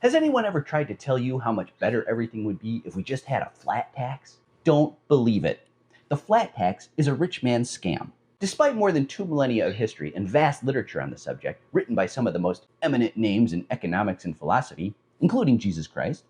Has anyone ever tried to tell you how much better everything would be if we just had a flat tax? Don't believe it. The flat tax is a rich man's scam. Despite more than 2 millennia of history and vast literature on the subject, written by some of the most eminent names in economics and philosophy, including Jesus Christ,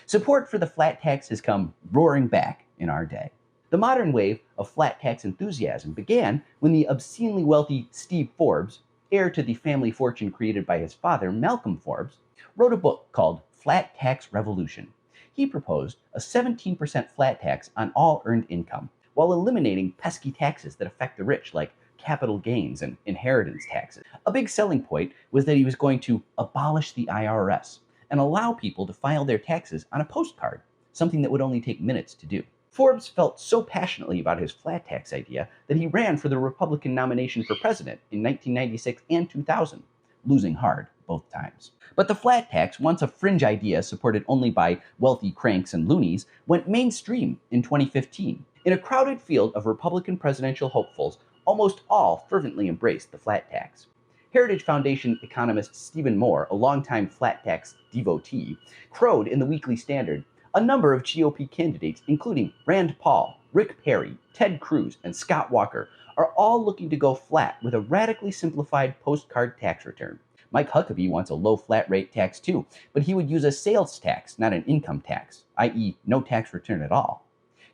support for the flat tax has come roaring back in our day. The modern wave of flat tax enthusiasm began when the obscenely wealthy Steve Forbes, heir to the family fortune created by his father, Malcolm Forbes, wrote a book called Flat Tax Revolution. He proposed a 17% flat tax on all earned income, while eliminating pesky taxes that affect the rich, like capital gains and inheritance taxes. A big selling point was that he was going to abolish the IRS and allow people to file their taxes on a postcard, something that would only take minutes to do. Forbes felt so passionately about his flat tax idea that he ran for the Republican nomination for president in 1996 and 2000, losing hard both times. But the flat tax, once a fringe idea supported only by wealthy cranks and loonies, went mainstream in 2015. In a crowded field of Republican presidential hopefuls, almost all fervently embraced the flat tax. Heritage Foundation economist Stephen Moore, a longtime flat tax devotee, crowed in the Weekly Standard. A number of GOP candidates, including Rand Paul, Rick Perry, Ted Cruz, and Scott Walker, are all looking to go flat with a radically simplified postcard tax return. Mike Huckabee wants a low flat rate tax too, but he would use a sales tax, not an income tax, i.e., no tax return at all.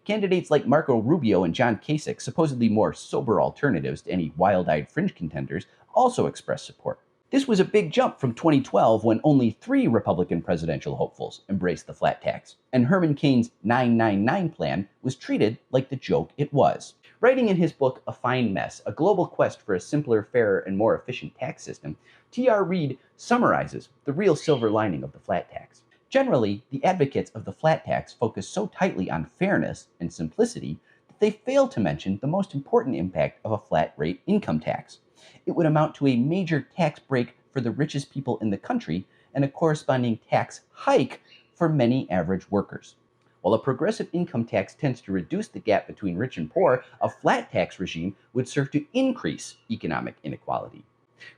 Candidates like Marco Rubio and John Kasich, supposedly more sober alternatives to any wild-eyed fringe contenders, also expressed support. This was a big jump from 2012 when only 3 Republican presidential hopefuls embraced the flat tax, and Herman Cain's 999 plan was treated like the joke it was. Writing in his book A Fine Mess, A Global Quest for a Simpler, Fairer, and More Efficient Tax System, T.R. Reid summarizes the real silver lining of the flat tax. Generally, the advocates of the flat tax focus so tightly on fairness and simplicity that they fail to mention the most important impact of a flat rate income tax. It would amount to a major tax break for the richest people in the country and a corresponding tax hike for many average workers. While a progressive income tax tends to reduce the gap between rich and poor, a flat tax regime would serve to increase economic inequality.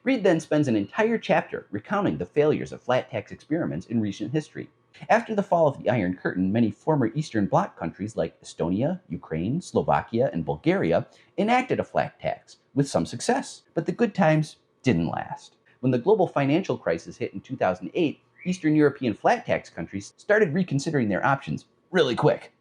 Reid then spends an entire chapter recounting the failures of flat tax experiments in recent history. After the fall of the Iron Curtain, many former Eastern Bloc countries like Estonia, Ukraine, Slovakia, and Bulgaria enacted a flat tax with some success. But the good times didn't last. When the global financial crisis hit in 2008, Eastern European flat tax countries started reconsidering their options really quick.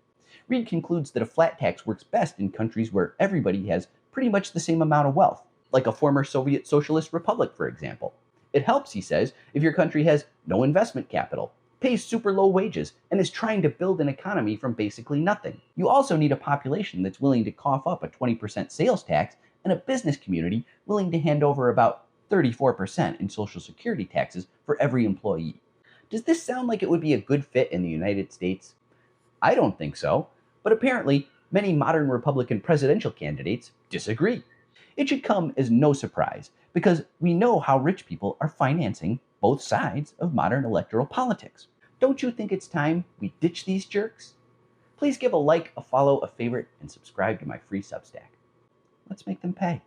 Reid concludes that a flat tax works best in countries where everybody has pretty much the same amount of wealth, like a former Soviet Socialist republic, for example. It helps, he says, if your country has no investment capital, pays super low wages, and is trying to build an economy from basically nothing. You also need a population that's willing to cough up a 20% sales tax and a business community willing to hand over about 34% in Social Security taxes for every employee. Does this sound like it would be a good fit in the United States? I don't think so, but apparently many modern Republican presidential candidates disagree. It should come as no surprise, because we know how rich people are financing both sides of modern electoral politics. Don't you think it's time we ditch these jerks? Please give a like, a follow, a favorite, and subscribe to my free Substack. Let's make them pay.